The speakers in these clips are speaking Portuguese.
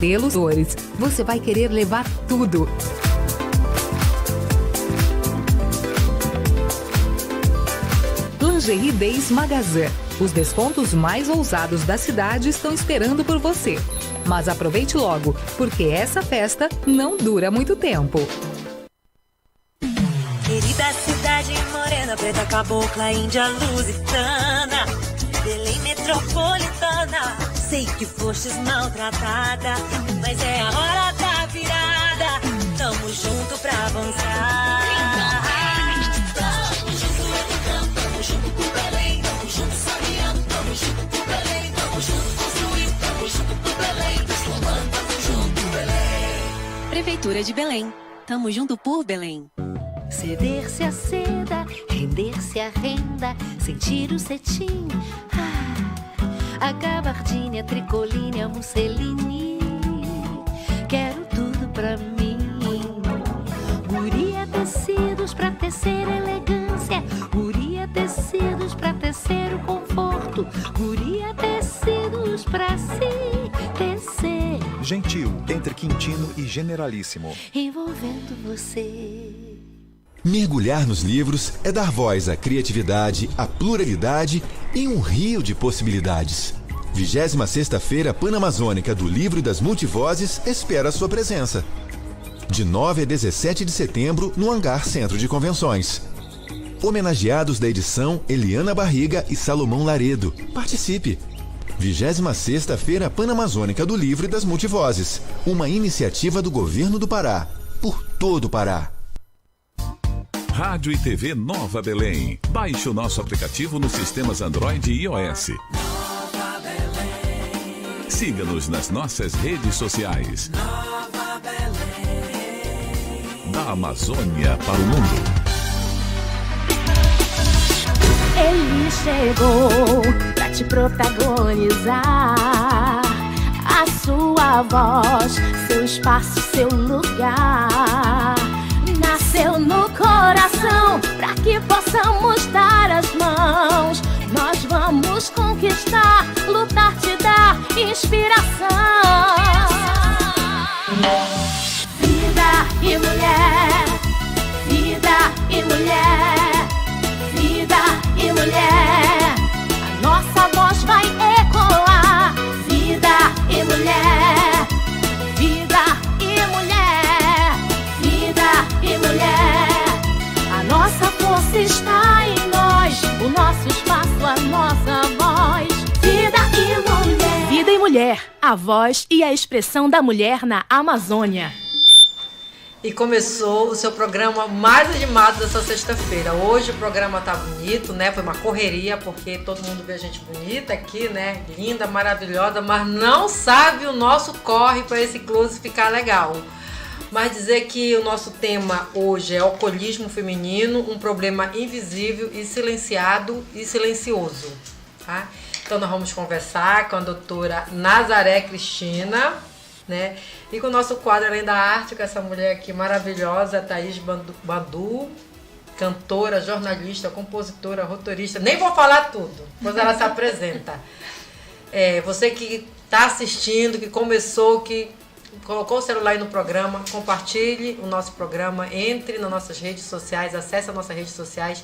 Pelos cores, você vai querer levar tudo. Lingerie Days Magazin. Os descontos mais ousados da cidade estão esperando por você. Mas aproveite logo, porque essa festa não dura muito tempo. Querida cidade morena, preta, cabocla, índia, lusitana, Belém metropolitana, sei que fostes maltratada, mas é a hora da virada, tamo junto pra avançar. Tamo junto por Belém, tamo junto sabiando, tamo junto por Belém, tamo junto construindo, tamo junto por Belém, transformando, tamo junto por Belém. Prefeitura de Belém, tamo junto por Belém. Ceder-se à seda, render-se à renda, sentir o cetim, a gabardine, a tricoline, a musseline, quero tudo pra mim. Guria tecidos pra tecer elegância, guria tecidos pra tecer o conforto, guria tecidos pra se tecer. Gentil, entre Quintino e Generalíssimo. Envolvendo você. Mergulhar nos livros é dar voz à criatividade, à pluralidade e um rio de possibilidades. 26ª Feira Panamazônica do Livro e das Multivozes espera a sua presença. De 9 a 17 de setembro, no Hangar Centro de Convenções. Homenageados da edição, Eliana Barriga e Salomão Laredo. Participe! 26ª Feira Panamazônica do Livro e das Multivozes. Uma iniciativa do Governo do Pará. Por todo o Pará. Rádio e TV Nova Belém. Baixe o nosso aplicativo nos sistemas Android e iOS. Nova Belém. Siga-nos nas nossas redes sociais. Nova Belém. Da Amazônia para o mundo. Ele chegou pra te protagonizar. A sua voz, seu espaço, seu lugar. Nasceu no coração pra que possamos dar as mãos. Nós vamos conquistar, lutar, te dar inspiração. Vida e mulher, vida e mulher, vida e mulher. A nossa voz vai ecoar. Vida e mulher, vida e mulher, vida e mulher. A nossa força está em nós, o nosso espaço, a nossa voz. Vida e mulher. Vida e mulher, a voz e a expressão da mulher na Amazônia. E começou o seu programa mais animado dessa sexta-feira. Hoje o programa tá bonito, né? Foi uma correria, porque todo mundo vê a gente bonita aqui, né? Linda, maravilhosa, mas não sabe o nosso corre para esse close ficar legal. Mas dizer que o nosso tema hoje é alcoolismo feminino, um problema invisível e silenciado e silencioso, tá? Então nós vamos conversar com a doutora Nazaré Cristina, né? E com o nosso quadro Além da Arte, com essa mulher aqui maravilhosa, Thaís Badu, cantora, jornalista, compositora, roteirista. Nem vou falar tudo, pois ela se apresenta. Você que está assistindo, que começou, que colocou o celular aí no programa, compartilhe o nosso programa, entre nas nossas redes sociais, acesse as nossas redes sociais.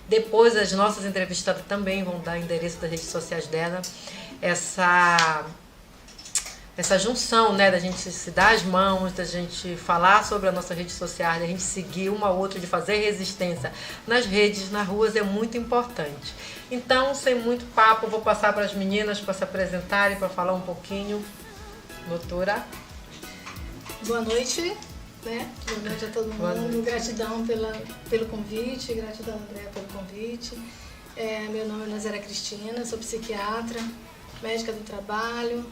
Depois as nossas entrevistadas também vão dar o endereço das redes sociais dela. Essa junção, né, da gente se dar as mãos, da gente falar sobre as nossas redes sociais, da gente seguir uma ou outra, de fazer resistência nas redes, nas ruas, é muito importante. Então, sem muito papo, vou passar para as meninas para se apresentarem, para falar um pouquinho. Doutora. Boa noite, né? Boa noite a todo mundo. Gratidão pelo convite, gratidão, André, pelo convite. Meu nome é Nazaré Cristina, sou psiquiatra, médica do trabalho,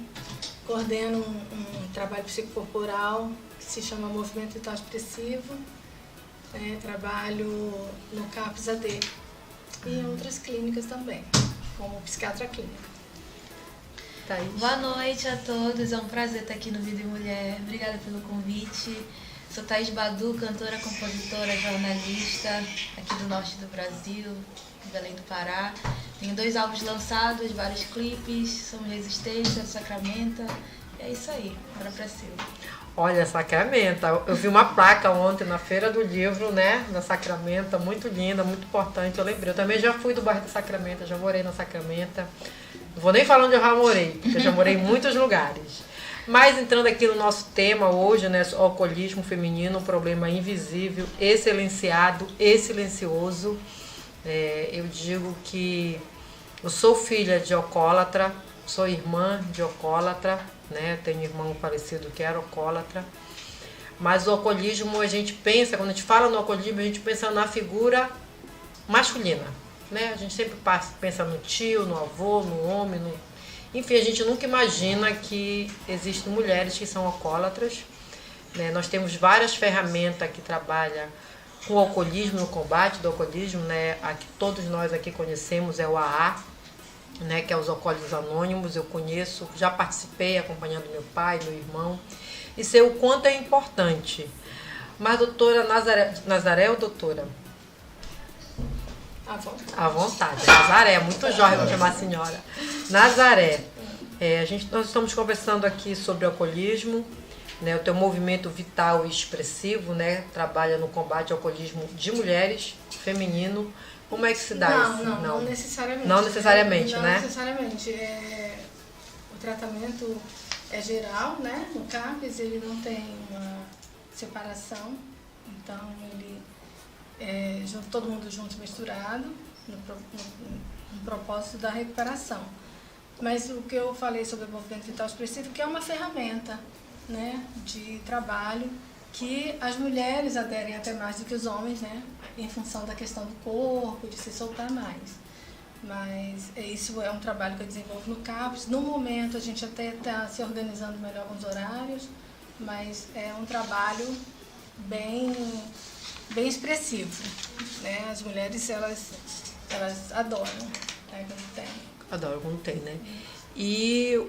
coordeno um trabalho psicocorporal que se chama Movimento Vital Expressivo. Trabalho no CAPS AD e em outras clínicas também, como psiquiatra clínica. Thaís. Boa noite a todos, é um prazer estar aqui no Vida e Mulher. Obrigada pelo convite. Sou Thaís Badu, cantora, compositora, jornalista aqui do norte do Brasil, Belém do Pará. Tenho 2 álbuns lançados, vários clipes, Somos Resistência, Sacramento. é isso aí, bora pra cima. Olha, Sacramento, eu vi uma placa ontem na Feira do Livro, né, na Sacramento, muito linda, muito importante, eu lembrei. Eu também já fui do bairro da Sacramento, já morei na Sacramento. Não vou nem falar onde eu já morei, porque eu já morei em muitos lugares. Mas entrando aqui no nosso tema hoje, né, o alcoolismo feminino, um problema invisível, silenciado e silencioso. Eu digo que eu sou filha de alcoólatra, sou irmã de alcoólatra, né? Tenho um irmão falecido que era alcoólatra. Mas o alcoolismo, a gente pensa, quando a gente fala no alcoolismo, a gente pensa na figura masculina, né? A gente sempre pensa no tio, no avô, no homem, enfim, a gente nunca imagina que existem mulheres que são alcoólatras, né? Nós temos várias ferramentas que trabalham com o alcoolismo, no combate do alcoolismo, né? A que todos nós aqui conhecemos é o AA, né? Que é os Alcoólicos Anônimos. Eu conheço, já participei acompanhando meu pai, meu irmão, e sei o quanto é importante. Mas, doutora Nazaré ou doutora? À vontade. Nazaré, muito jovem para chamar a senhora. Nazaré, nós estamos conversando aqui sobre o alcoolismo, né? O teu movimento vital e expressivo, né? Trabalha no combate ao alcoolismo de mulheres, feminino. Como é que se dá isso? Não necessariamente. Não necessariamente, né? Não necessariamente. O tratamento é geral, né? No CAPES ele não tem uma separação, então ele todo mundo junto, misturado, no propósito da recuperação. Mas o que eu falei sobre o movimento vital expressivo, que é uma ferramenta, né, de trabalho que as mulheres aderem até mais do que os homens, né, em função da questão do corpo, de se soltar mais. Mas isso é um trabalho que eu desenvolvo no CAPES. No momento a gente até está se organizando melhor com os horários, mas é um trabalho bem expressivo, né? As mulheres, elas adoram, né, quando tem. Adoram quando tem, né? E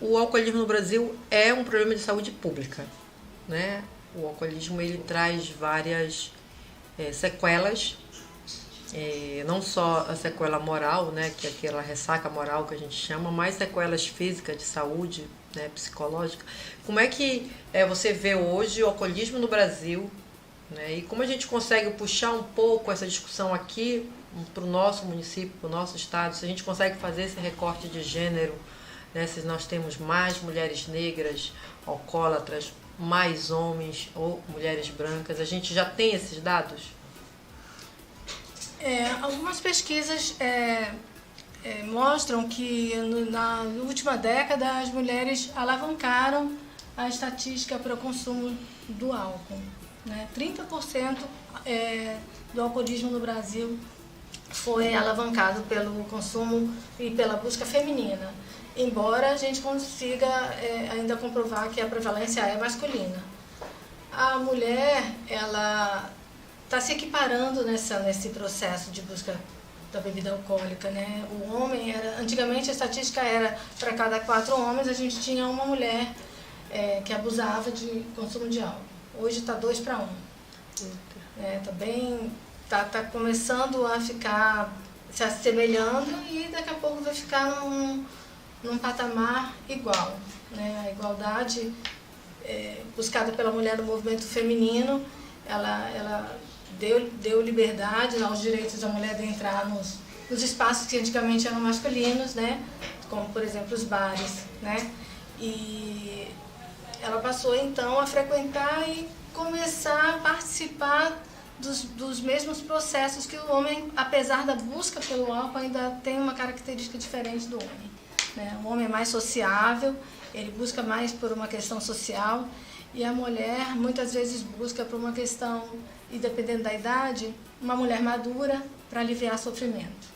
o alcoolismo no Brasil é um problema de saúde pública, né? O alcoolismo, ele traz várias sequelas, não só a sequela moral, né, que é aquela ressaca moral que a gente chama, mas sequelas físicas de saúde, né, psicológica. Como é que você vê hoje o alcoolismo no Brasil, né, e como a gente consegue puxar um pouco essa discussão aqui para o nosso município, para o nosso estado, se a gente consegue fazer esse recorte de gênero, né, se nós temos mais mulheres negras, alcoólatras, mais homens ou mulheres brancas, a gente já tem esses dados? Algumas pesquisas mostram que na última década as mulheres alavancaram a estatística para o consumo do álcool, né? 30% do alcoolismo no Brasil foi alavancado pelo consumo e pela busca feminina, embora a gente consiga ainda comprovar que a prevalência é masculina. A mulher, ela está se equiparando nesse processo de busca da bebida alcoólica, né? O homem antigamente a estatística era para cada 4 homens a gente tinha uma mulher que abusava de consumo de álcool. Hoje está 2 para 1. Tá começando a ficar se assemelhando e daqui a pouco vai ficar num patamar igual, né? A igualdade buscada pela mulher no movimento feminino, ela deu liberdade aos direitos da mulher de entrar nos espaços que antigamente eram masculinos, né? Como, por exemplo, os bares, né? E ela passou, então, a frequentar e começar a participar dos mesmos processos que o homem, apesar da busca pelo álcool, ainda tem uma característica diferente do homem, né? O homem é mais sociável, ele busca mais por uma questão social, e a mulher muitas vezes busca por uma questão, e dependendo da idade, uma mulher madura para aliviar sofrimento,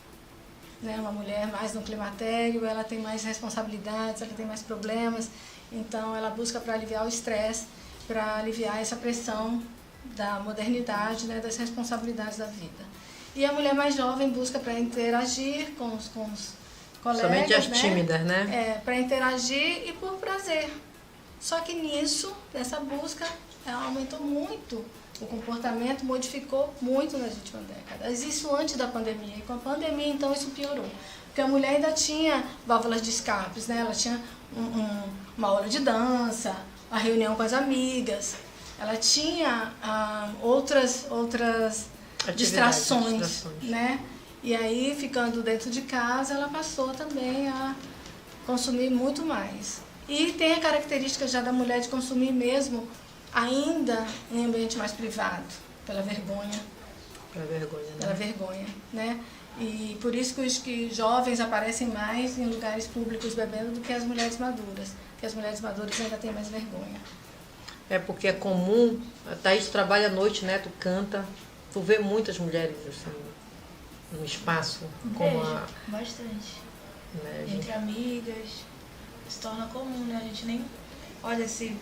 né? Uma mulher mais no climatério, ela tem mais responsabilidades, ela tem mais problemas, então ela busca para aliviar o estresse, para aliviar essa pressão da modernidade, né, das responsabilidades da vida. E a mulher mais jovem busca para interagir com os colegas, somente as tímidas, né? Para interagir e por prazer. Só que nessa busca, aumentou muito. O comportamento modificou muito nas últimas décadas. Isso antes da pandemia. E com a pandemia, então, isso piorou. Porque a mulher ainda tinha válvulas de escapes, né? Ela tinha uma aula de dança, a reunião com as amigas. Ela tinha outras distrações, né? E aí, ficando dentro de casa, ela passou também a consumir muito mais. E tem a característica já da mulher de consumir mesmo ainda em ambiente mais privado, pela vergonha. Pela vergonha, né? E por isso que os jovens aparecem mais em lugares públicos bebendo do que as mulheres maduras. Porque as mulheres maduras ainda têm mais vergonha. É porque é comum, a Thaís trabalha à noite, né? Tu canta, tu vê muitas mulheres assim, no espaço. Como bastante. Né, entre amigas, se torna comum, né? A gente nem olha esse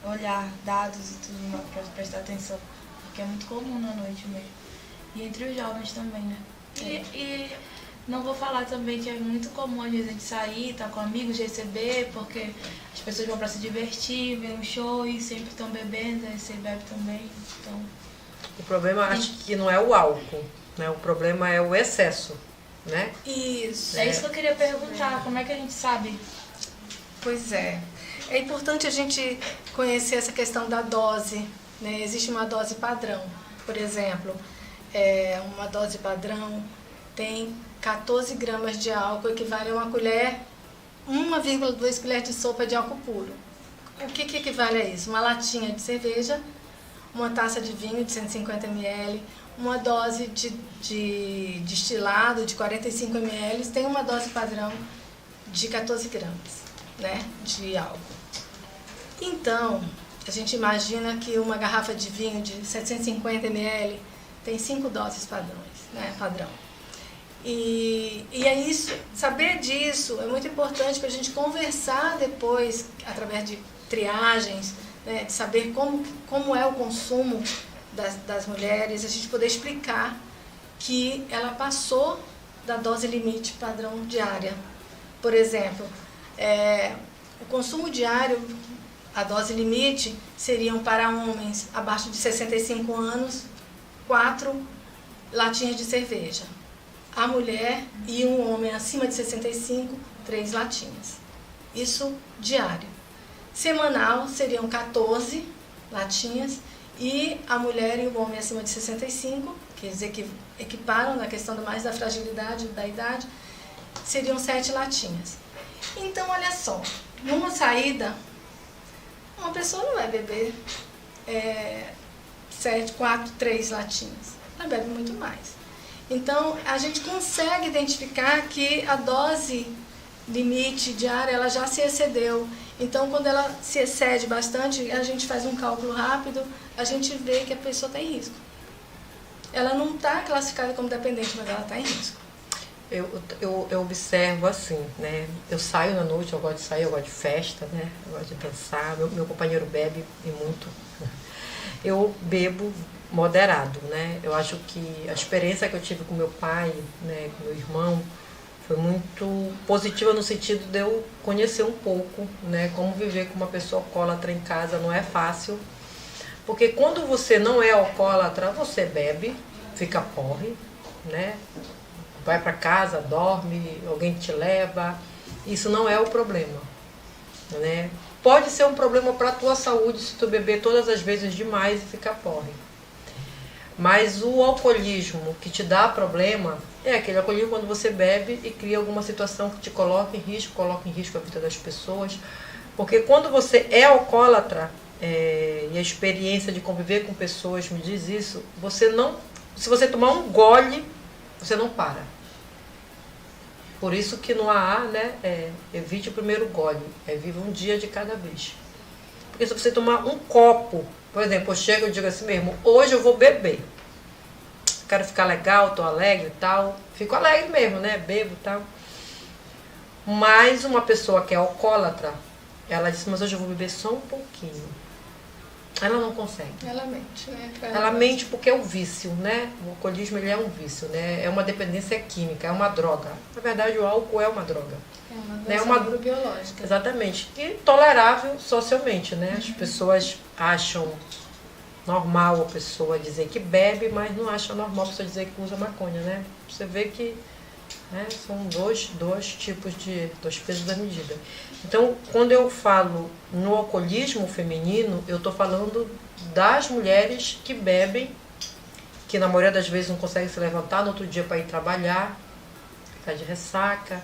olhar, dados e tudo para prestar atenção, porque é muito comum na noite mesmo. E entre os jovens também, né? E não vou falar também que é muito comum às vezes a gente sair, estar com amigos, receber, porque as pessoas vão para se divertir, ver um show e sempre estão bebendo, aí você bebe também. Então... O problema acho que não é o álcool, né? O problema é o excesso, né? Isso. É isso que eu queria perguntar, como é que a gente sabe? Pois é. É importante a gente conhecer essa questão da dose, né? Existe uma dose padrão, por exemplo, uma dose padrão tem 14 gramas de álcool, equivale a uma colher, 1,2 colheres de sopa de álcool puro. O que equivale a isso? Uma latinha de cerveja, uma taça de vinho de 150 ml, uma dose de destilado de 45 ml, tem uma dose padrão de 14 gramas, né, de álcool. Então, a gente imagina que uma garrafa de vinho de 750 ml tem 5 doses padrões, né, padrão. E é isso, saber disso é muito importante para a gente conversar depois, através de triagens, né, de saber como é o consumo das mulheres, a gente poder explicar que ela passou da dose limite padrão diária. Por exemplo, o consumo diário, a dose limite, seriam para homens abaixo de 65 anos, 4 latinhas de cerveja. A mulher e um homem acima de 65, 3 latinhas. Isso diário. Semanal seriam 14 latinhas e a mulher e o homem acima de 65, quer dizer que equiparam na questão mais da fragilidade da idade, seriam 7 latinhas. Então, olha só, numa saída, uma pessoa não vai beber 3 latinhas, ela bebe muito mais. Então, a gente consegue identificar que a dose limite diária, ela já se excedeu. Então, quando ela se excede bastante, a gente faz um cálculo rápido, a gente vê que a pessoa está em risco. Ela não está classificada como dependente, mas ela está em risco. Eu observo assim, né? Eu saio na noite, eu gosto de sair, eu gosto de festa, né? Eu gosto de dançar, meu companheiro bebe e muito. Eu bebo moderado, né? Eu acho que a experiência que eu tive com meu pai, né, com meu irmão, foi muito positiva no sentido de eu conhecer um pouco, né, como viver com uma pessoa alcoólatra em casa não é fácil, porque quando você não é alcoólatra, você bebe, fica porre, né? Vai para casa, dorme, alguém te leva, isso não é o problema, né? Pode ser um problema para a tua saúde se tu beber todas as vezes demais e ficar porre. Mas o alcoolismo que te dá problema é aquele alcoolismo quando você bebe e cria alguma situação que te coloca em risco a vida das pessoas. Porque quando você é alcoólatra, e a experiência de conviver com pessoas me diz isso, se você tomar um gole, você não para. Por isso que no AA, né, evite o primeiro gole, viva um dia de cada vez. Porque se você tomar um copo, por exemplo, eu chego e digo assim mesmo, hoje eu vou beber. Quero ficar legal, tô alegre e tal. Fico alegre mesmo, né? Bebo e tal. Mas uma pessoa que é alcoólatra, ela disse, mas hoje eu vou beber só um pouquinho. Ela não consegue. Ela mente, né? Ela mente porque é um vício, né? O alcoolismo, ele é um vício, né? É uma dependência química, é uma droga. Na verdade, o álcool é uma droga. É uma droga biológica. Exatamente. E tolerável socialmente, né? As pessoas acham normal a pessoa dizer que bebe, mas não acha normal a pessoa dizer que usa maconha, né? Você vê que né? São dois pesos da medida. Então, quando eu falo no alcoolismo feminino, eu estou falando das mulheres que bebem, que na maioria das vezes não conseguem se levantar no outro dia para ir trabalhar, está de ressaca,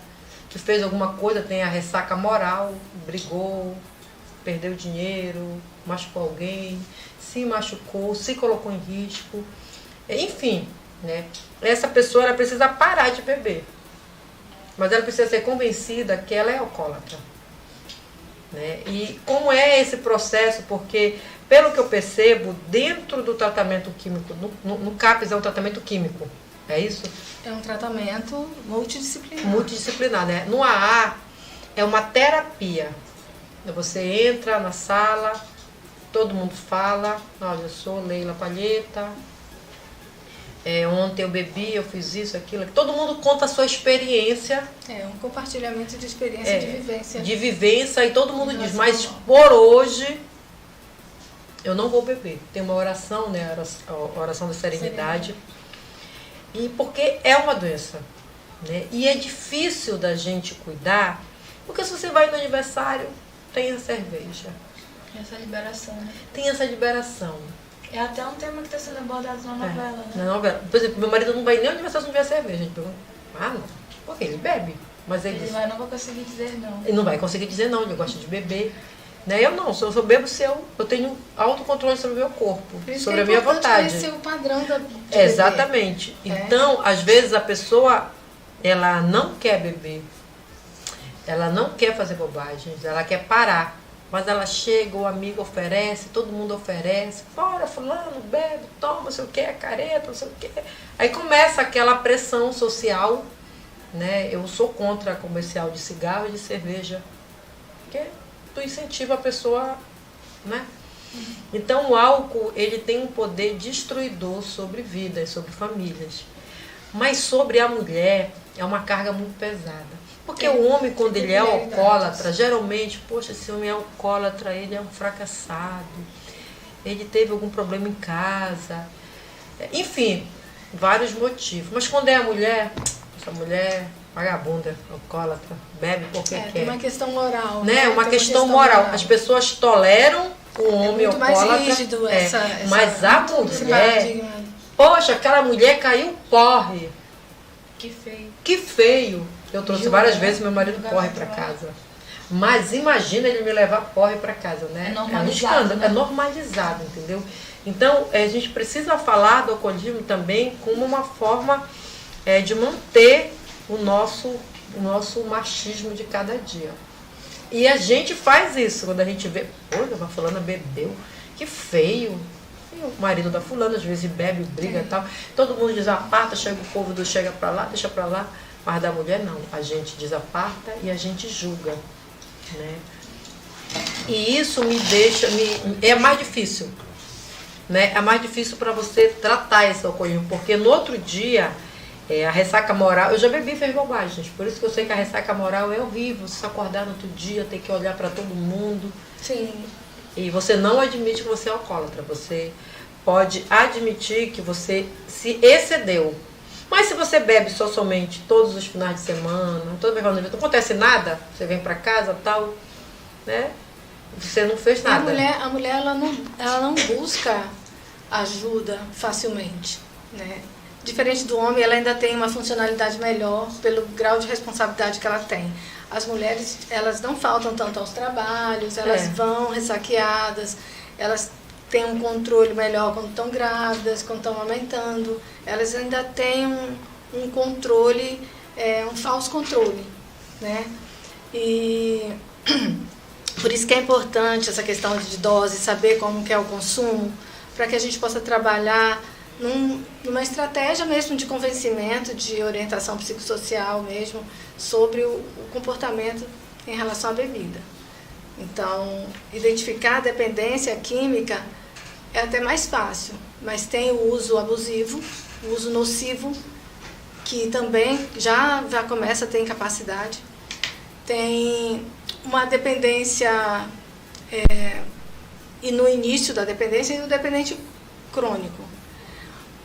que fez alguma coisa, tem a ressaca moral, brigou, perdeu dinheiro, machucou alguém, se machucou, se colocou em risco, enfim, né? Essa pessoa ela precisa parar de beber, mas ela precisa ser convencida que ela é alcoólatra, né? E como é esse processo? Porque, pelo que eu percebo, dentro do tratamento químico, no CAPS é um tratamento químico, é isso? É um tratamento multidisciplinar. Multidisciplinar, né? No AA é uma terapia. Você entra na sala, todo mundo fala, olha, eu sou Leila Palheta, ontem eu bebi, eu fiz isso, aquilo. Todo mundo conta a sua experiência. É um compartilhamento de experiência, de vivência. De vivência, e todo mundo diz, mas por hoje eu não vou beber. Tem uma oração, né? A oração da serenidade. E porque é uma doença, né? E é difícil da gente cuidar, porque se você vai no aniversário, tem a cerveja. Tem essa liberação, né? Tem essa liberação. É até um tema que está sendo abordado na novela, né? Na novela. Por exemplo, meu marido não vai nem ao aniversário se não tiver cerveja. A gente pergunta, não. Porque ele bebe. Mas ele não vai conseguir dizer não. Ele não vai conseguir dizer não, ele gosta de beber. Né? Eu não, se eu bebo, eu tenho autocontrole sobre o meu corpo, sobre a minha vontade. Conhecer o padrão de exatamente. Beber. Então, às vezes a pessoa, ela não quer beber, ela não quer fazer bobagens, ela quer parar. Mas ela chega, o amigo oferece, todo mundo oferece, bora fulano, bebe, toma, não sei o que, careta, não sei o que. Aí começa aquela pressão social, né? Eu sou contra comercial de cigarro e de cerveja, porque tu incentiva a pessoa, né? Então o álcool, ele tem um poder destruidor sobre vidas, sobre famílias. Mas sobre a mulher é uma carga muito pesada. Porque o homem, quando ele é alcoólatra, geralmente, poxa, esse homem é alcoólatra, ele é um fracassado, ele teve algum problema em casa, enfim, vários motivos. Mas quando é a mulher, essa mulher vagabunda, alcoólatra, bebe porque quer. Tem uma questão moral. Né? Uma questão moral. As pessoas toleram o homem alcoólatra. Muito mais rígido mas a mulher, poxa, aquela mulher caiu, porre. Que feio. Que feio. Eu trouxe várias vezes, meu marido corre para casa. Mas imagina ele me levar porre para casa, né? É normalizado, é normalizado, entendeu? Então, a gente precisa falar do alcoolismo também como uma forma de manter o nosso machismo de cada dia. E a gente faz isso, quando a gente vê, olha, a fulana bebeu, que feio. E o marido da fulana, às vezes, bebe, briga e tal. Todo mundo desaparta, chega o povo chega para lá, deixa para lá. Mas da mulher não, a gente desaparta e a gente julga, né? E isso é mais difícil, né? É mais difícil para você tratar esse alcoolismo, porque no outro dia, a ressaca moral, eu já bebi e fiz bobagens, por isso que eu sei que a ressaca moral é horrível, você acordar no outro dia, ter que olhar para todo mundo. Sim. E você não admite que você é alcoólatra, você pode admitir que você se excedeu. Mas se você bebe somente todos os finais de semana, toda vez que não acontece nada, você vem para casa, tal, né? Você não fez nada. A mulher ela não busca ajuda facilmente, né? Diferente do homem, ela ainda tem uma funcionalidade melhor pelo grau de responsabilidade que ela tem. As mulheres, elas não faltam tanto aos trabalhos, elas vão ressaqueadas, elas têm um controle melhor quando estão grávidas, quando estão amamentando. Elas ainda têm um controle, um falso controle, né? E por isso que é importante essa questão de dose, saber como que é o consumo, para que a gente possa trabalhar numa estratégia mesmo de convencimento, de orientação psicossocial mesmo, sobre o comportamento em relação à bebida. Então, identificar a dependência química é até mais fácil, mas tem o uso abusivo, o uso nocivo, que também já começa a ter incapacidade. Tem uma dependência, e no início da dependência, e o dependente crônico.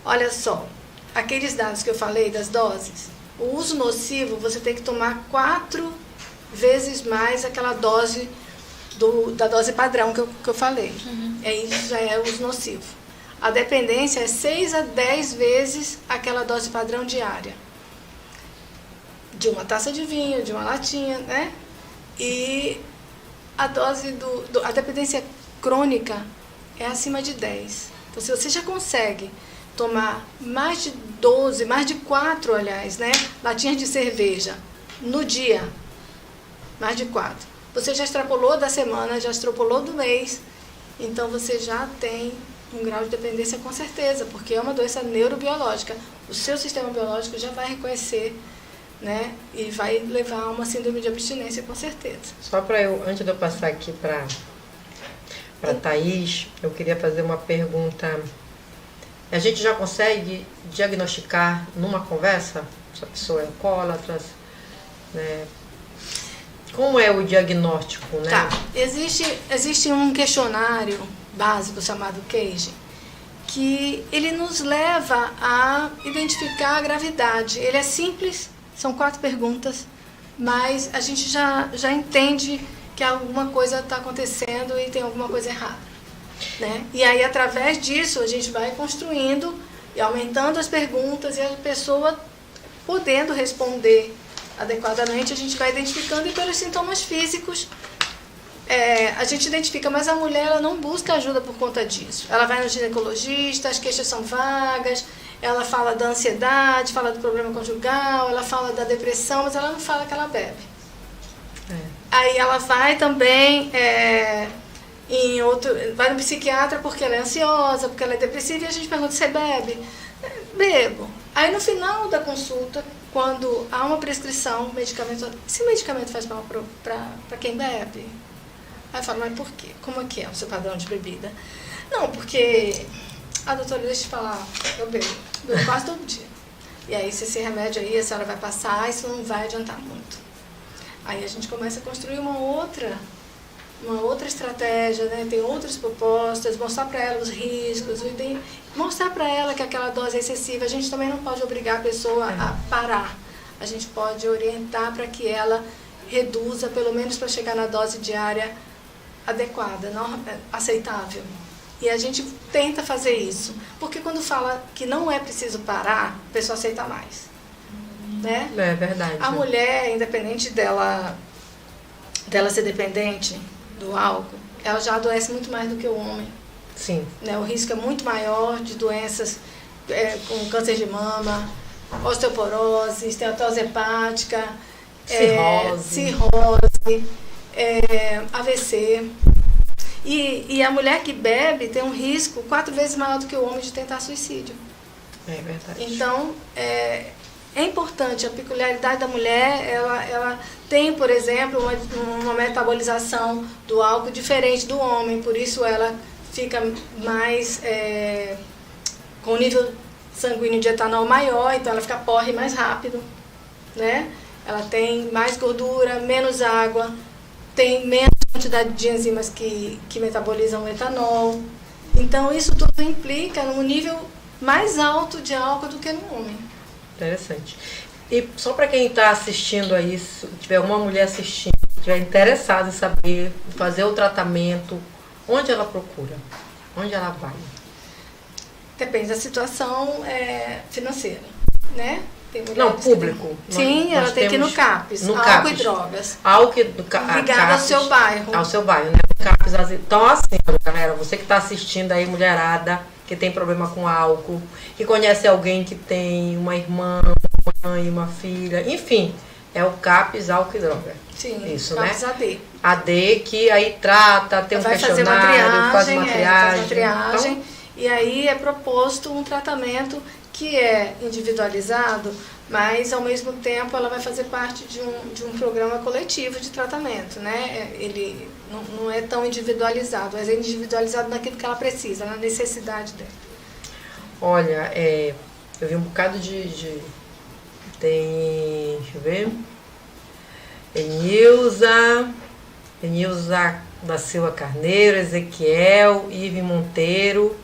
Olha só, aqueles dados que eu falei das doses, O uso nocivo, você tem que tomar 4 vezes mais aquela dose da dose padrão que eu falei. Isso já é uso nocivo. A dependência é 6 a 10 vezes aquela dose padrão diária. De uma taça de vinho, de uma latinha, né? E a dose a dependência crônica é acima de 10. Então, se você já consegue tomar mais de 12, mais de 4, aliás, né? Latinhas de cerveja no dia, mais de 4. Você já extrapolou da semana, já extrapolou do mês, então você já tem um grau de dependência com certeza, porque é uma doença neurobiológica. O seu sistema biológico já vai reconhecer, né? E vai levar a uma síndrome de abstinência com certeza. Só para antes de eu passar aqui para Thaís, eu queria fazer uma pergunta. A gente já consegue diagnosticar numa conversa se a pessoa é alcoólatra, né? Como é o diagnóstico, né? Tá. Existe um questionário básico chamado CAGE, que ele nos leva a identificar a gravidade. Ele é simples, são 4 perguntas, mas a gente já entende que alguma coisa está acontecendo e tem alguma coisa errada, né? E aí, através disso, a gente vai construindo e aumentando as perguntas e a pessoa podendo responder adequadamente, a gente vai identificando, e pelos sintomas físicos a gente identifica, mas a mulher ela não busca ajuda por conta disso. Ela vai no ginecologista, as queixas são vagas, ela fala da ansiedade, fala do problema conjugal, ela fala da depressão, mas ela não fala que ela bebe. Aí ela vai também vai no psiquiatra porque ela é ansiosa, porque ela é depressiva, e a gente pergunta: você bebe? Bebo. Aí no final da consulta, quando há uma prescrição, esse medicamento faz mal para quem bebe? Aí eu falo: mas por quê? Como é que é o seu padrão de bebida? Não, porque doutora, deixa eu te falar, eu bebo quase todo dia. E aí, se esse remédio aí a senhora vai passar, isso não vai adiantar muito. Aí a gente começa a construir uma outra estratégia, né? Tem outras propostas, mostrar para ela os riscos, mostrar para ela que aquela dose é excessiva. A gente também não pode obrigar a pessoa a parar. A gente pode orientar para que ela reduza, pelo menos para chegar na dose diária adequada, aceitável. E a gente tenta fazer isso, porque quando fala que não é preciso parar, a pessoa aceita mais, né? É verdade. A mulher, independente dela ser dependente do álcool, ela já adoece muito mais do que o homem. Sim. Né? O risco é muito maior de doenças como câncer de mama, osteoporose, esteatose hepática, cirrose, AVC. E a mulher que bebe tem um risco 4 vezes maior do que o homem de tentar suicídio. É verdade. Então, é importante, a peculiaridade da mulher, ela tem, por exemplo, uma metabolização do álcool diferente do homem, por isso ela fica mais com nível sanguíneo de etanol maior, então ela fica porre mais rápido, né? Ela tem mais gordura, menos água, tem menos quantidade de enzimas que metabolizam o etanol. Então isso tudo implica num nível mais alto de álcool do que no homem. Interessante. E só para quem está assistindo a isso, tiver alguma mulher assistindo, estiver interessada em saber, fazer o tratamento, onde ela procura? Onde ela vai? Depende da situação financeira, né? Não, público. Sim, ela tem que ir no CAPS, no álcool CAPS. E drogas. Ligado ao seu bairro. Ao seu bairro, né? CAPS, então, assim, galera, você que está assistindo aí, mulherada, que tem problema com álcool, que conhece alguém que tem uma irmã, uma mãe, uma filha, enfim, é o CAPS, álcool e droga. Sim, isso, CAPS, né? AD. AD, que aí trata, tem um questionário, faz uma triagem. Então, e aí é proposto um tratamento que é individualizado, mas ao mesmo tempo ela vai fazer parte de um programa coletivo de tratamento, né? Ele não é tão individualizado, mas é individualizado naquilo que ela precisa, na necessidade dela. Olha, eu vi um bocado de tem, deixa eu ver, Enilza da Silva Carneiro, Ezequiel, Ive Monteiro,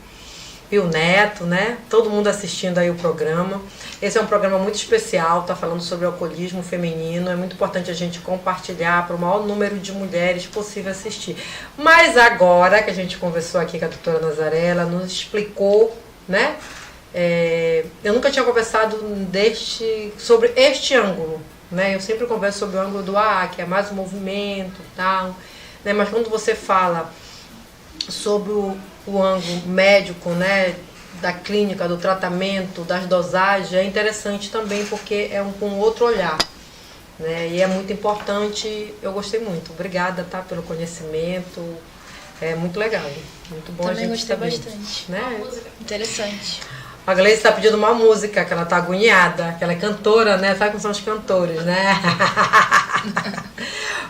e o Neto, né? Todo mundo assistindo aí o programa. Esse é um programa muito especial, tá falando sobre alcoolismo feminino. É muito importante a gente compartilhar para o maior número de mulheres possível assistir. Mas agora que a gente conversou aqui com a doutora Nazaré, ela nos explicou, né? Eu nunca tinha conversado sobre este ângulo, né? Eu sempre converso sobre o ângulo do AA, que é mais o movimento e tal, né? Mas quando você fala sobre o ângulo médico, né? Da clínica, do tratamento, das dosagens, é interessante também porque é com outro olhar, né? E é muito importante, eu gostei muito. Obrigada, tá, pelo conhecimento, é muito legal, muito bom. Também a gente gostei saber, bastante, né? Interessante. A Gleice está pedindo uma música, que ela tá agoniada, que ela é cantora, né? Sabe como são os cantores, né?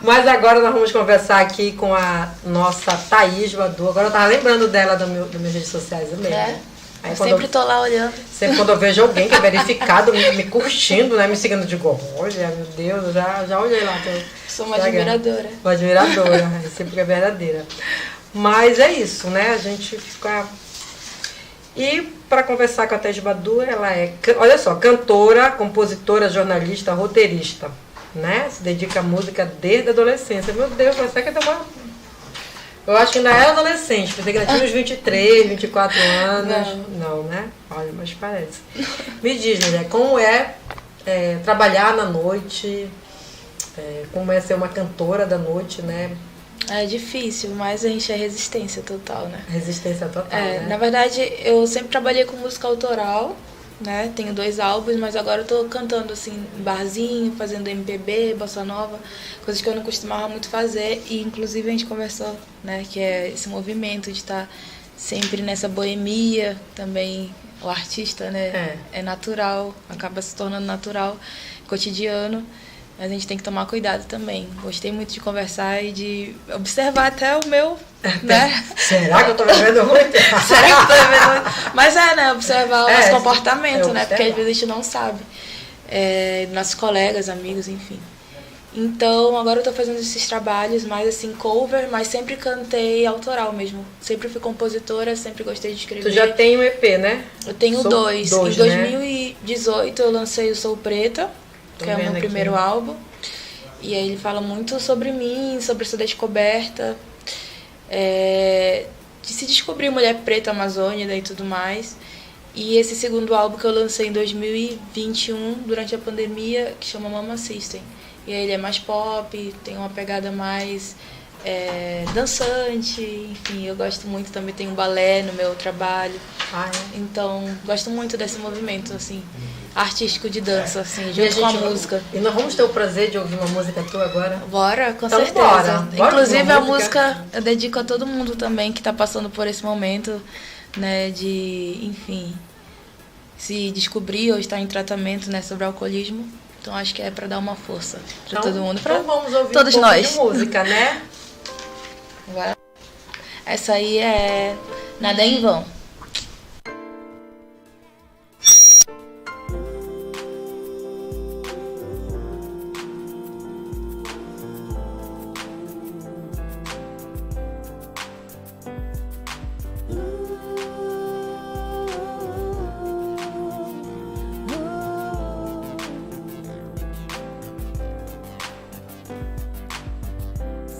Mas agora nós vamos conversar aqui com a nossa Thaís Badu. Agora eu tava lembrando dela das minhas redes sociais mesmo. Aí, eu sempre tô lá olhando. Sempre quando eu vejo alguém que é verificado, me curtindo, né? Me seguindo, eu digo, olha, meu Deus, eu já olhei lá. Sou uma admiradora. Uma admiradora, sempre é verdadeira. Mas é isso, né? A gente fica... E para conversar com a Thaís Badu, ela é, olha só, cantora, compositora, jornalista, roteirista, né? Se dedica à música desde a adolescência. Meu Deus, mas será que eu acho que ainda era adolescente, pensei que ela tinha uns 23, 24 anos. Não, né? Olha, mas parece. Me diz, né, como é trabalhar na noite, como é ser uma cantora da noite, né? É difícil, mas a gente é resistência total, né? Resistência total, né? Na verdade, eu sempre trabalhei com música autoral, né? Tenho 2 álbuns, mas agora eu tô cantando assim, em barzinho, fazendo MPB, bossa nova, coisas que eu não costumava muito fazer. E inclusive a gente conversou, né? Que é esse movimento de estar sempre nessa boemia também. O artista, né? É natural, acaba se tornando natural, cotidiano. Mas a gente tem que tomar cuidado também. Gostei muito de conversar e de observar até o meu, né? Será que eu tô bebendo muito? Será que eu tô bebendo muito? Mas né? Observar o nosso comportamento, né? Porque às vezes a gente não sabe. Nossos colegas, amigos, enfim. Então, agora eu tô fazendo esses trabalhos mais assim, cover, mas sempre cantei autoral mesmo. Sempre fui compositora, sempre gostei de escrever. Tu já tem um EP, né? Eu tenho 2. Em 2018 eu lancei o Sou Preta, que é o meu primeiro álbum. E aí ele fala muito sobre mim, sobre essa descoberta, de se descobrir mulher preta amazônica e tudo mais. E esse segundo álbum que eu lancei em 2021, durante a pandemia, que chama Mama System. E aí ele é mais pop, tem uma pegada mais dançante, enfim, eu gosto muito, também tem um balé no meu trabalho. Então, gosto muito desse movimento, assim, artístico de dança, assim, junto com a música. E nós vamos ter o prazer de ouvir uma música tua agora? Bora, com então, certeza. Bora inclusive a música eu dedico a todo mundo também que tá passando por esse momento, né, de, enfim, se descobrir ou estar em tratamento, né, sobre alcoolismo. Então acho que é para dar uma força para todo mundo, para vamos ouvir todos um pouco nós. De música, né? Agora, essa aí é Nada em Vão.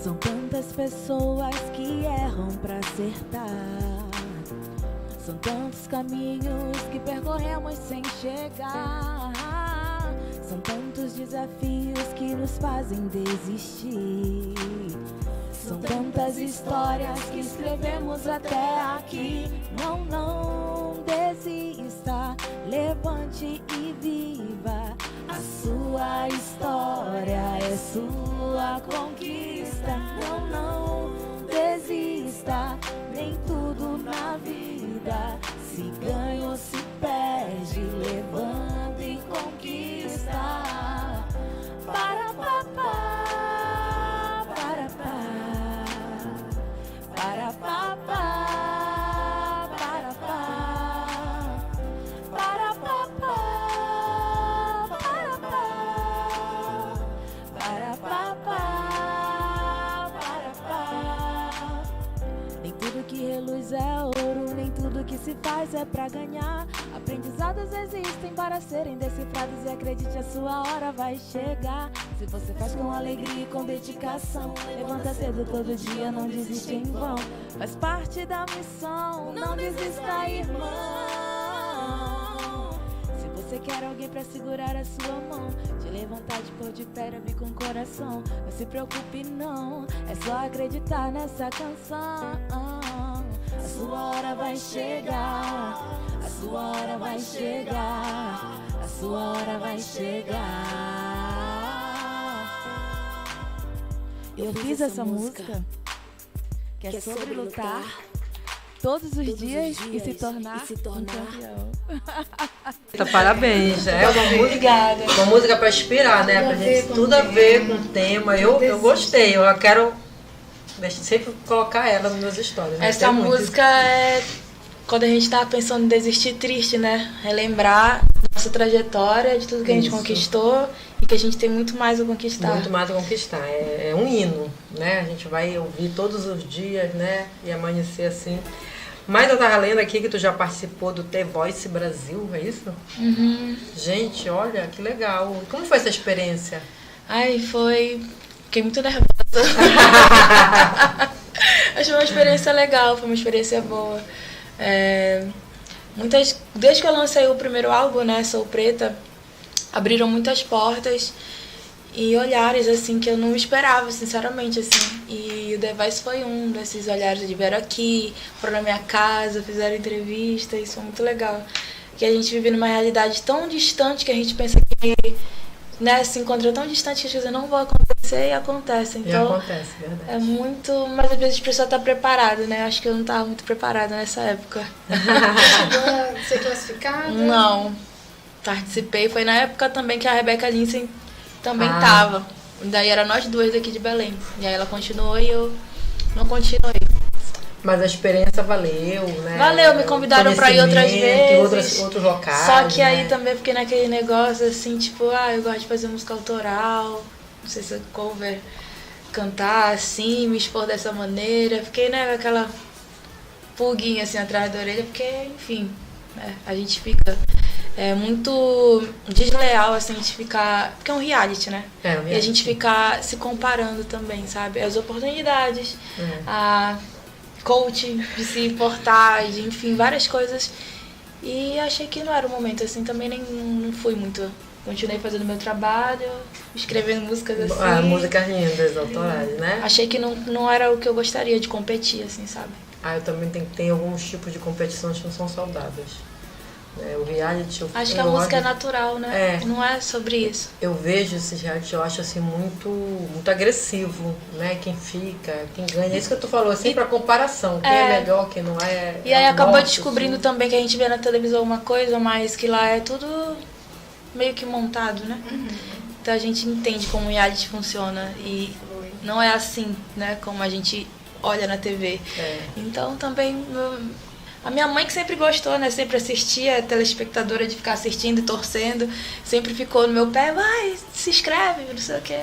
São tantas pessoas que erram pra acertar. São tantos caminhos que percorremos sem chegar. São tantos desafios que nos fazem desistir. São tantas histórias que escrevemos até aqui. Não, não desista, levante e viva. A sua história é sua conquista. Não, não desista, nem tudo na vida se ganha ou se perde, levanta e conquista. Para papá, para pá, para papá, para pá, para papá, para pá, para papá, para pá. Nem tudo que reluz é ouro, nem tudo que se faz é pra ganhar. Aprendizados existem para serem decifrados e acredite, a sua hora vai chegar. Se você faz com alegria e com dedicação, levanta cedo todo dia, não desiste em vão. Faz parte da missão, não desista, irmão. Se você quer alguém pra segurar a sua mão, te levantar, te pôr de pé, ouvir com o coração. Não se preocupe não, é só acreditar nessa canção. A sua hora vai chegar, a sua hora vai chegar, a sua hora vai chegar. Eu fiz essa música que é sobre lutar todos os dias e se tornar um campeão. Parabéns, é uma música para inspirar, né? Pra gente, tudo a ver com o tema. Eu gostei, eu quero sempre colocar ela nas minhas histórias. Né? Essa música é quando a gente tá pensando em desistir triste, né? Relembrar nossa trajetória, de tudo que a gente conquistou e que a gente tem muito mais a conquistar. Muito mais a conquistar. É um hino, né? A gente vai ouvir todos os dias, né? E amanhecer assim. Mas eu tava lendo aqui que tu já participou do The Voice Brasil, é isso? Uhum. Gente, olha, que legal. Como foi essa experiência? Ai, fiquei muito nervosa. Achei uma experiência legal, foi uma experiência boa. Desde que eu lancei o primeiro álbum, né, Sou Preta, abriram muitas portas e olhares, assim, que eu não esperava, sinceramente, assim. E o The Voice foi um desses olhares. Eles vieram aqui, foram na minha casa, fizeram entrevista, isso foi muito legal. Que a gente vive numa realidade tão distante que a gente pensa que, né, se encontra tão distante que as coisas não vão acontecer e acontecem. Então, e acontece, verdade. É muito... Mas às vezes a pessoa tá preparada, né? Acho que eu não estava muito preparada nessa época. Chegou a ser classificada? Não. Participei. Foi na época também que a Rebeca Lindsay também tava. Daí era nós duas daqui de Belém. E aí ela continuou e eu não continuei. Mas a experiência valeu, né? Valeu, me convidaram pra ir outras vezes. Outros locais. Só que aí né? também fiquei naquele negócio assim, tipo, eu gosto de fazer música autoral, não sei se é cover, cantar assim, me expor dessa maneira. Fiquei, né, com aquela pulguinha assim atrás da orelha, porque, enfim, né, a gente fica muito desleal, assim, a gente ficar... Porque é um reality, né? Um reality. E a gente ficar se comparando também, sabe? As oportunidades, a coach de se importar, de, enfim, várias coisas. E achei que não era o momento, assim, também não fui muito. Continuei fazendo meu trabalho, escrevendo músicas assim. Músicas lindas, autorais, né? Achei que não era o que eu gostaria de competir, assim, sabe? Eu também tenho alguns tipos de competições que não são saudáveis. O reality... Acho que a música é natural, né? Não é sobre isso. Eu vejo esses reality, eu acho assim muito agressivo, né? Quem fica, quem ganha. É isso que tu falou, sempre a comparação. Quem é melhor, quem não é. E aí acabou descobrindo também que a gente vê na televisão uma coisa, mas que lá é tudo meio que montado, né? Então a gente entende como o reality funciona. E não é assim, né? Como a gente olha na TV. Então também... A minha mãe, que sempre gostou, né? Sempre assistia, telespectadora de ficar assistindo e torcendo, sempre ficou no meu pé, vai, se inscreve, não sei o que.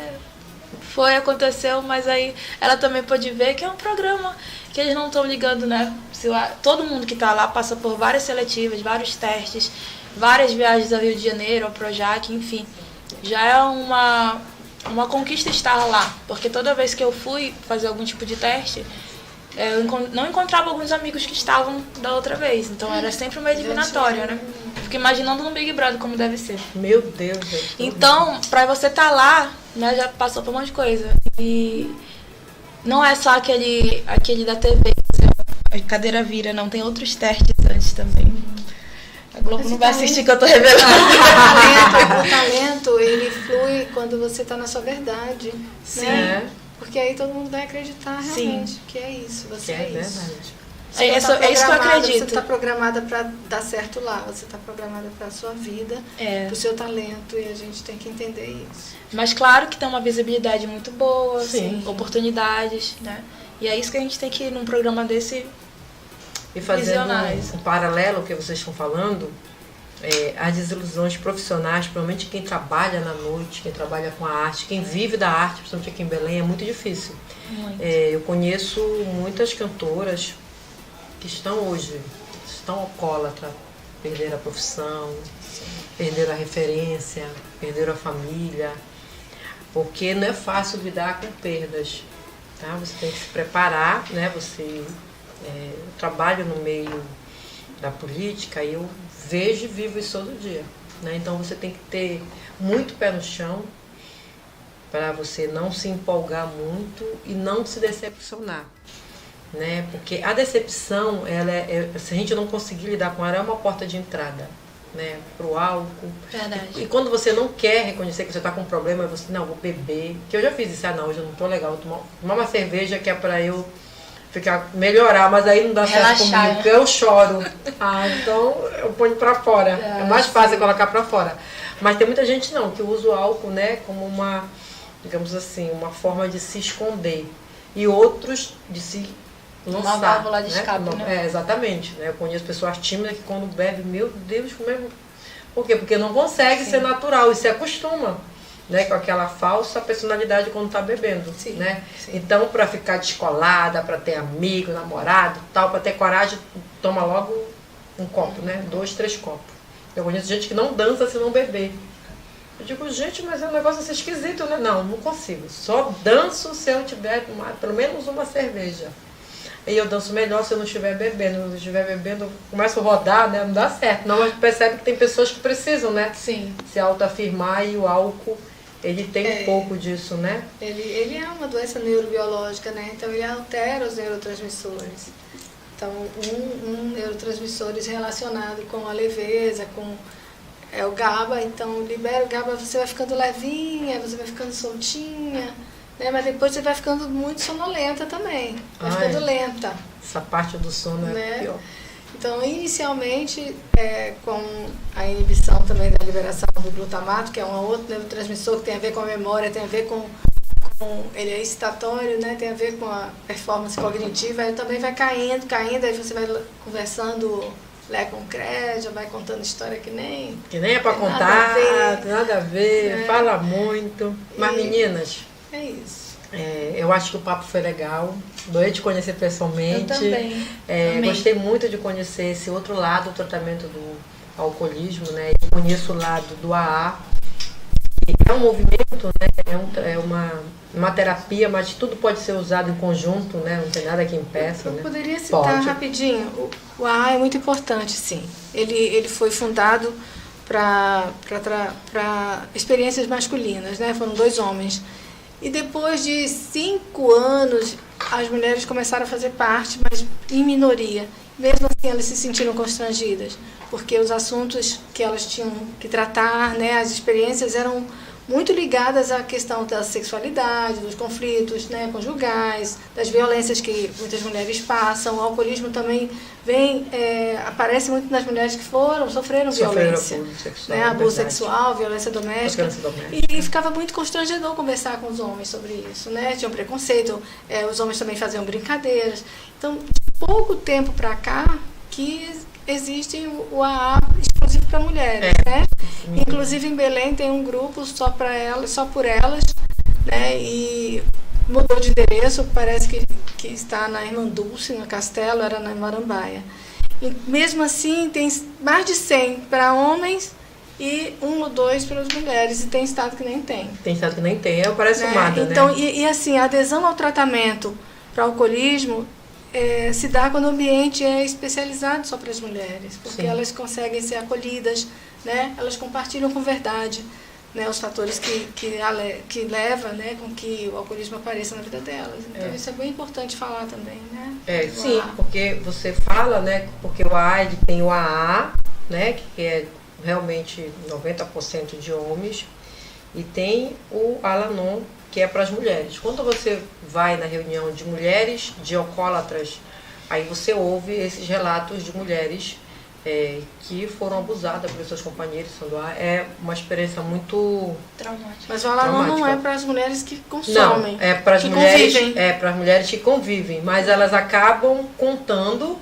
Aconteceu, mas aí ela também pôde ver que é um programa que eles não estão ligando, né? Todo mundo que tá lá passa por várias seletivas, vários testes, várias viagens ao Rio de Janeiro, ao Projac, enfim. Já é uma conquista estar lá, porque toda vez que eu fui fazer algum tipo de teste, eu não encontrava alguns amigos que estavam da outra vez. Então era sempre uma eliminatória, né? Fico imaginando no Big Brother como deve ser. Meu Deus, gente. Então, pra você estar lá, né, já passou por um monte de coisa. E não é só aquele da TV, a cadeira vira, não. Tem outros testes antes também. A Globo não vai assistir que eu tô revelando. O talento, ele flui quando você tá na sua verdade. Sim. Né? Porque aí todo mundo vai acreditar realmente que é isso, você é isso. Verdade. É isso que eu acredito. Você está programada para dar certo lá, você está programada para a sua vida, para o seu talento, e a gente tem que entender isso. Mas claro que tem uma visibilidade muito boa, assim, oportunidades, né? E é isso que a gente tem que ir num programa desse. E fazendo um paralelo que vocês estão falando, as desilusões profissionais, principalmente quem trabalha na noite, quem trabalha com a arte, quem vive da arte, principalmente aqui em Belém, é muito difícil. Muito. Eu conheço muitas cantoras que estão hoje estão alcoólatras, perderam a profissão, perderam a referência, perderam a família, porque não é fácil lidar com perdas, tá? Você tem que se preparar, né? Eu trabalho no meio da política e eu vejo e vivo isso todo dia, né? Então você tem que ter muito pé no chão para você não se empolgar muito e não se decepcionar, né? Porque a decepção, se a gente não conseguir lidar com ela, é uma porta de entrada, né? Para o álcool. Verdade. E quando você não quer reconhecer que você está com um problema, você, não, vou beber. Que eu já fiz isso, não, hoje eu não estou legal, vou tomar uma cerveja que é para eu melhorar, mas aí não dá certo comigo, porque eu choro. Então eu ponho para fora. É mais fácil colocar para fora. Mas tem muita gente que usa o álcool, né, como uma, digamos assim, uma forma de se esconder. E outros de se lançar. Uma válvula de escape, né? Exatamente. Né? Eu conheço pessoas tímidas que quando bebe, meu Deus, como é... Por quê? Porque não consegue ser natural e se acostuma, né, com aquela falsa personalidade quando está bebendo. Sim. Né? Sim. Então, para ficar descolada, para ter amigo, namorado, tal, para ter coragem, toma logo um copo, né? 2, 3 copos. Eu conheço gente que não dança se não beber. Eu digo, gente, mas é um negócio assim esquisito, né? Não consigo. Só danço se eu tiver pelo menos uma cerveja. E eu danço melhor se eu não estiver bebendo. Se eu estiver bebendo, eu começo a rodar, né? Não dá certo. Não, mas percebe que tem pessoas que precisam, né? Sim. Se autoafirmar, e o álcool, ele tem um pouco disso, né? Ele é uma doença neurobiológica, né? Então ele altera os neurotransmissores. Então, um neurotransmissor relacionado com a leveza, com o GABA, então libera o GABA, você vai ficando levinha, você vai ficando soltinha, né? Mas depois você vai ficando muito sonolenta também, vai ficando lenta. Essa parte do sono é pior. Então, inicialmente, com a inibição também da liberação do glutamato, que é um outro neurotransmissor que tem a ver com a memória, tem a ver com ele é excitatório, né? Tem a ver com a performance cognitiva, aí também vai caindo, aí você vai conversando concreto, vai contando história que nem é para contar, nada a ver, fala muito. Mas meninas, é isso. Eu acho que o papo foi legal, adorei te conhecer pessoalmente. Eu também. Gostei muito de conhecer esse outro lado do tratamento do alcoolismo, né? Eu conheço o lado do AA. É um movimento, né? É uma terapia, mas tudo pode ser usado em conjunto, né? Não tem nada que impeça. Eu poderia citar rapidinho. O AA é muito importante, sim. Ele foi fundado para experiências masculinas, né? Foram 2 homens. E depois de 5 anos, as mulheres começaram a fazer parte, mas em minoria. Mesmo assim, elas se sentiram constrangidas, porque os assuntos que elas tinham que tratar, né, as experiências eram muito ligadas à questão da sexualidade, dos conflitos, né, conjugais, das violências que muitas mulheres passam. O alcoolismo também aparece muito nas mulheres que sofreram violência, abuso sexual, violência doméstica. E ficava muito constrangedor conversar com os homens sobre isso, né? Tinha um preconceito, os homens também faziam brincadeiras. Então, de pouco tempo para cá, que existe o AA exclusivo para mulheres, né? Inclusive em Belém tem um grupo só para elas, só por elas, né? E mudou de endereço, parece que está na Irmã Dulce, no Castelo, era na Marambaia. E mesmo assim tem mais de 100 para homens e 1 ou 2 para as mulheres, e tem estado que nem tem. Tem estado que nem tem, parece fumada, então, né? E assim, a adesão ao tratamento para alcoolismo se dá quando o ambiente é especializado só para as mulheres, porque elas conseguem ser acolhidas, né? Elas compartilham com verdade, né, os fatores que levam, né, com que o alcoolismo apareça na vida delas. Então isso é bem importante falar também, né? Sim, porque você fala, né, porque o AA tem o AA, né, que é realmente 90% de homens, e tem o Al-Anon, que é para as mulheres. Quando você vai na reunião de mulheres de alcoólatras, aí você ouve esses relatos de mulheres que foram abusadas pelos seus companheiros. É uma experiência muito traumática. Mas o Al-Anon não é para as mulheres que consomem. Não, é para as mulheres, para as mulheres que convivem, mas elas acabam contando,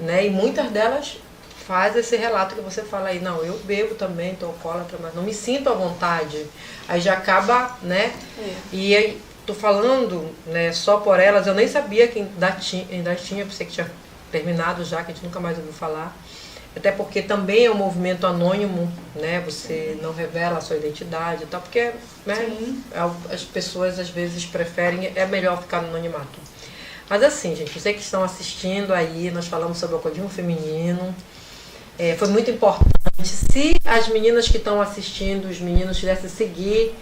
né? E muintas delas fazem esse relato que você fala aí, não, eu bebo também, estou alcoólatra, mas não me sinto à vontade. Aí já acaba, né? E aí, tô falando, né, só por elas, eu nem sabia que ainda tinha, pensei que tinha terminado já, que a gente nunca mais ouviu falar. Até porque também é um movimento anônimo, né? Você não revela a sua identidade e tal, porque né, as pessoas às vezes preferem, é melhor ficar no anonimato. Mas assim, gente, vocês que estão assistindo aí, nós falamos sobre o alcoolismo feminino. Foi muito importante. Se as meninas que estão assistindo, os meninos quisessem seguir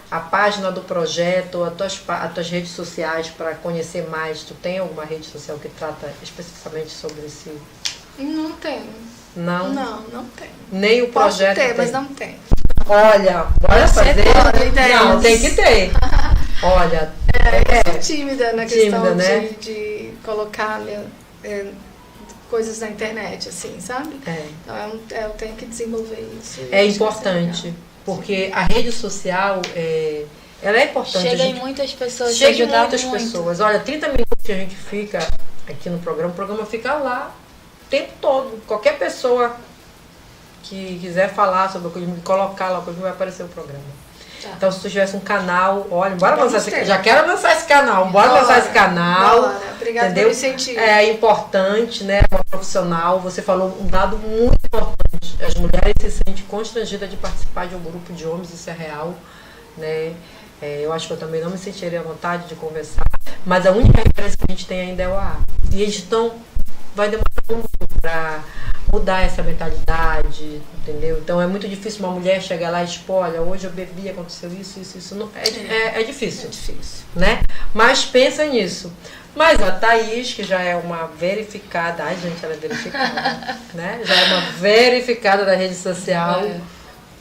a página do projeto, as tuas redes sociais para conhecer mais, tu tem alguma rede social que trata especificamente sobre esse... Não tenho. Não? Não tem. Nem o projeto Posso ter, tem. mas não tem. Olha, bora fazer. Não, tem que ter. Olha, eu sou tímida na questão né? de colocar coisas na internet, assim, sabe? Então eu tenho que desenvolver isso. É importante, porque a rede social, ela é importante. Chega em muitas pessoas. Chega em muitas pessoas. Olha, 30 minutos que a gente fica aqui no programa, o programa fica lá o tempo todo. Qualquer pessoa que quiser falar sobre o alcoolismo, colocar lá o alcoolismo, vai aparecer o programa. Então, se tu tivesse um canal, olha, bora lançar esse canal. Já quero lançar esse canal, bora lançar esse canal. Obrigada entendeu? pelo incentivo. É importante, né? Uma profissional. Você falou um dado muito importante. As mulheres se sentem constrangidas de participar de um grupo de homens, isso é real, né? Eu acho que eu também não me sentiria à vontade de conversar. Mas a única referência que a gente tem ainda é o AA. E eles vai demorar muito para mudar essa mentalidade, entendeu? Então é muito difícil uma mulher chegar lá e expor, olha, hoje eu bebi, aconteceu isso, não, é difícil. É difícil, né? Mas pensa nisso. Mas a Thaís, que já é uma verificada, ai gente, ela é verificada, né? Já é uma verificada da rede social.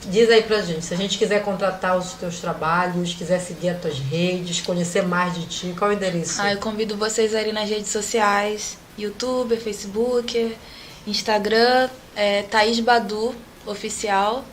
Diz aí pra gente, se a gente quiser contratar os teus trabalhos, quiser seguir as tuas redes, conhecer mais de ti, qual é o endereço? Eu convido vocês a irem nas redes sociais, YouTube, Facebook, Instagram, Thaís Badu Oficial,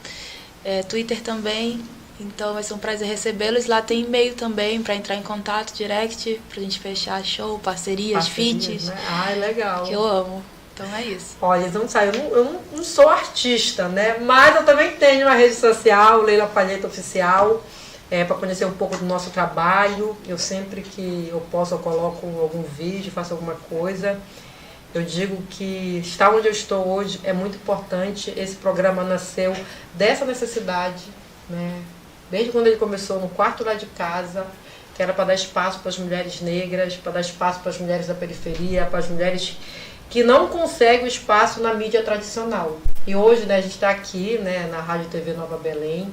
Twitter também. Então vai ser um prazer recebê-los. Lá tem e-mail também para entrar em contato, direct, pra gente fechar show, parcerias, feats. Né? Ai, legal. Que eu amo. Então é isso. Olha, então eu não sou artista, né? Mas eu também tenho uma rede social, Leila Palheta Oficial, para conhecer um pouco do nosso trabalho. Eu sempre que eu posso, eu coloco algum vídeo, faço alguma coisa. Eu digo que estar onde eu estou hoje é muito importante. Esse programa nasceu dessa necessidade, né? Desde quando ele começou no quarto lá de casa, que era para dar espaço para as mulheres negras, para dar espaço para as mulheres da periferia, para as mulheres que não conseguem o espaço na mídia tradicional. E hoje, né, a gente está aqui, né, na Rádio TV Nova Belém.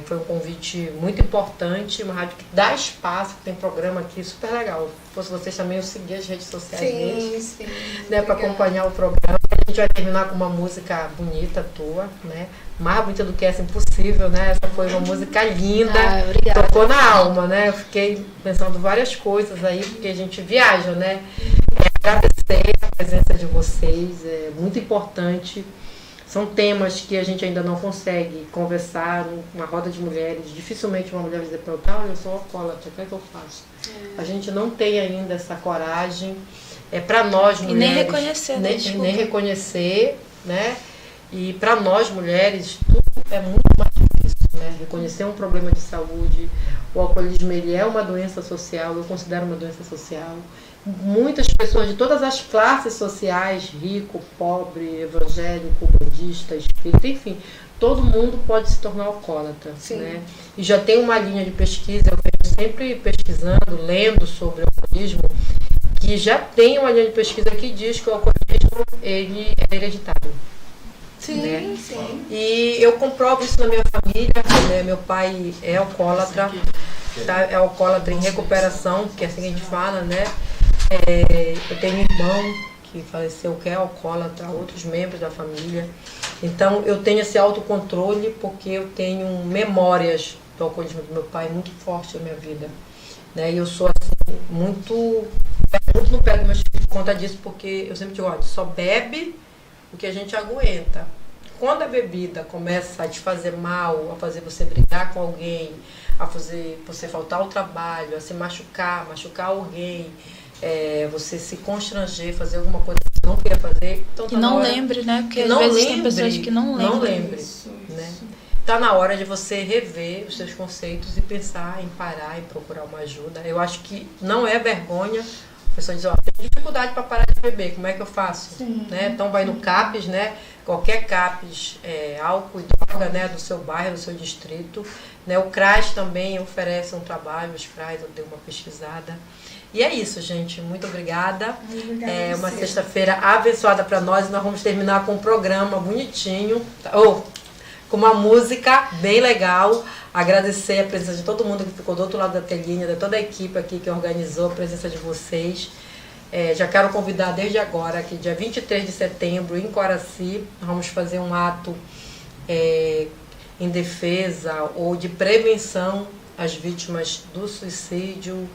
Foi um convite muito importante, uma rádio que dá espaço, que tem programa aqui super legal. Se fosse vocês também, eu segui as redes sociais deles, né, para acompanhar o programa. A gente vai terminar com uma música bonita tua, né? Mais bonita do que essa, impossível, né? Essa foi uma música linda, tocou na alma, né? Eu fiquei pensando várias coisas aí, porque a gente viaja, né? Agradecer a presença de vocês, é muito importante. São temas que a gente ainda não consegue conversar numa roda de mulheres. Dificilmente uma mulher vai dizer para eu, eu sou alcoólatra, o que é que eu faço? A gente não tem ainda essa coragem. Para nós mulheres... E nem reconhecer, né? Nem reconhecer, né? E para nós mulheres, tudo é muito mais difícil, né? Reconhecer um problema de saúde. O alcoolismo, ele é uma doença social, eu considero uma doença social. Muitas pessoas de todas as classes sociais, rico, pobre, evangélico, budista, espírita, enfim, todo mundo pode se tornar alcoólatra, né? E já tem uma linha de pesquisa, eu venho sempre pesquisando, lendo sobre o alcoolismo, que já tem uma linha de pesquisa que diz que o alcoolismo, ele é hereditário. Né? E eu comprovo isso na minha família, né? Meu pai é alcoólatra, é alcoólatra em recuperação, que é assim que a gente fala, né? Eu tenho um irmão que faleceu, que é alcoólatra, outros membros da família. Então eu tenho esse autocontrole porque eu tenho memórias do alcoolismo do meu pai muito forte na minha vida, né? E eu sou assim, muito no pé dos meus filhos por conta disso, porque eu sempre digo, olha, só bebe o que a gente aguenta. Quando a bebida começa a te fazer mal, a fazer você brigar com alguém, a fazer você faltar ao trabalho, a se machucar alguém, você se constranger, fazer alguma coisa que você não queria fazer. Então, e não lembre, né? Porque às vezes tem pessoas que não lembram. Não lembre, né? Está na hora de você rever os seus conceitos e pensar em parar e procurar uma ajuda. Eu acho que não é vergonha a pessoa dizer, tem dificuldade para parar de beber, como é que eu faço? Né? Então vai no CAPES, né? Qualquer CAPES, álcool e droga, né? Do seu bairro, do seu distrito. Né? O CRAS também oferece um trabalho, os CRAS, eu dei uma pesquisada. E é isso, gente. Muito obrigada. É uma sexta-feira abençoada para nós. Nós vamos terminar com um programa bonitinho, com uma música bem legal. Agradecer a presença de todo mundo que ficou do outro lado da telinha, de toda a equipe aqui que organizou a presença de vocês. Já quero convidar desde agora, que dia 23 de setembro, em Coraci, vamos fazer um ato em defesa ou de prevenção às vítimas do suicídio.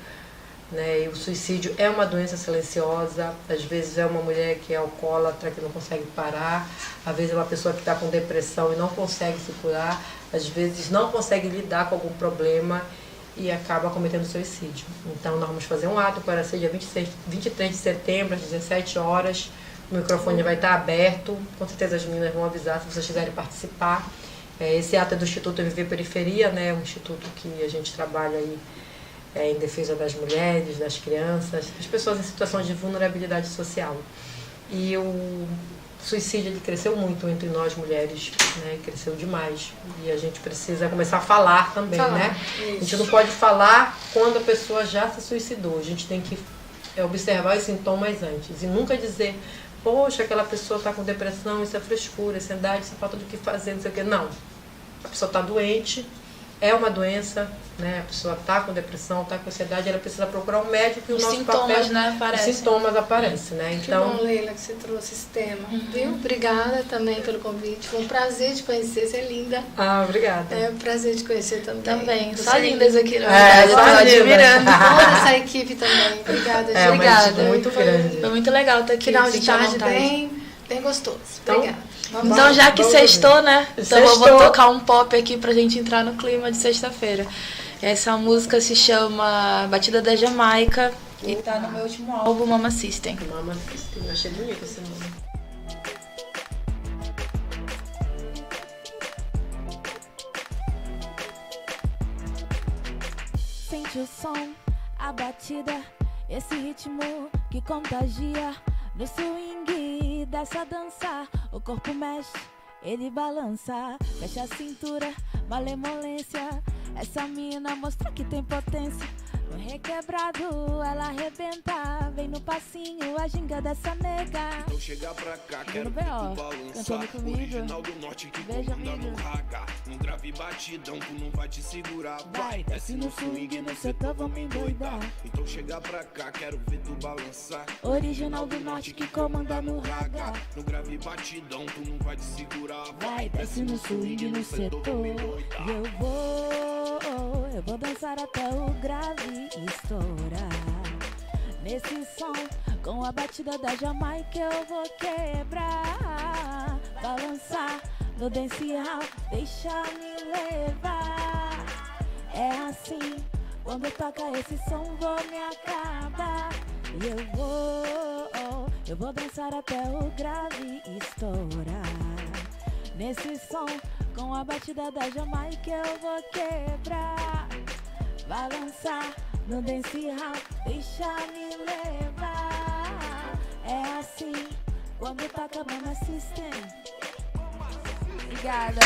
Né? E o suicídio é uma doença silenciosa, às vezes é uma mulher que é alcoólatra, que não consegue parar, às vezes é uma pessoa que está com depressão e não consegue se curar, às vezes não consegue lidar com algum problema e acaba cometendo suicídio. Então nós vamos fazer um ato para ser dia 23 de setembro, às 17 horas, o microfone vai estar aberto, com certeza as meninas vão avisar se vocês quiserem participar. Esse ato é do Instituto Viver Periferia, né? Um instituto que a gente trabalha aí em defesa das mulheres, das crianças, das pessoas em situação de vulnerabilidade social. E o suicídio ele cresceu muito entre nós mulheres, né? Cresceu demais. E a gente precisa começar a falar também, né? Isso. A gente não pode falar quando a pessoa já se suicidou. A gente tem que observar os sintomas antes e nunca dizer, poxa, aquela pessoa está com depressão, isso é frescura, isso é ansiedade, isso é falta do que fazer, não sei o quê. Não. A pessoa está doente, é uma doença, né? A pessoa está com depressão, está com ansiedade, ela precisa procurar um médico e o nosso papel, né, aparecem. Os sintomas aparecem, né? Então, que bom, Leila, que você trouxe esse tema, viu? Obrigada também pelo convite, foi um prazer te conhecer, você é linda. Obrigada. É um prazer te conhecer também. Também, só lindas aqui, né? Só admirando toda essa equipe também. Obrigada, gente. Obrigada. Muito grande. Foi muito legal estar aqui. Final de tarde bem gostoso. Obrigada. Então, já que sextou, né? Então eu vou tocar um pop aqui pra gente entrar no clima de sexta-feira. Essa música se chama Batida da Jamaica e tá no meu último álbum, Mama System. Mama System, eu achei bonito esse nome. Sente o som, a batida, esse ritmo que contagia. No swing dessa dança, o corpo mexe, ele balança. Fecha a cintura, malemolência. Essa mina mostra que tem potência. No requebrado ela arrebenta. Vem no passinho a ginga dessa nega. Então chega pra cá, quero ver tu balançar. Original do norte que comanda no raga. No grave batidão, tu não vai te segurar. Vai, desce no swing, no setor, vamos endoidar. Então chega pra cá, quero ver tu balançar. Original do norte que comanda no raga. No grave batidão, tu não vai te segurar. Vai, desce no swing, no setor. E eu vou dançar até o grave estourar. Nesse som, com a batida da Jamaica eu vou quebrar. Balançar no dancehall, deixa me levar. É assim, quando toca esse som vou me acabar. E eu vou dançar até o grave estourar. Nesse som, com a batida da Jamaica eu vou quebrar. Balançar no dancehall, deixa me levar. É assim, quando toca Mama System. Obrigada.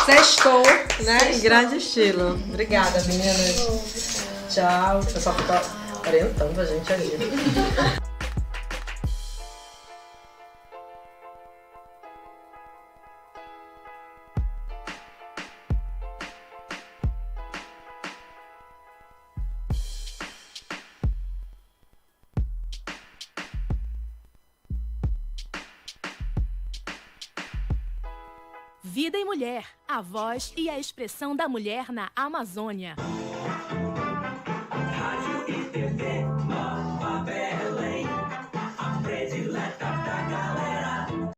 Sextou, né? Em grande estilo. Obrigada, meninas. Tchau. O pessoal fica orientando a gente ali. Vida e Mulher, a voz e a expressão da mulher na Amazônia. Rádio e TV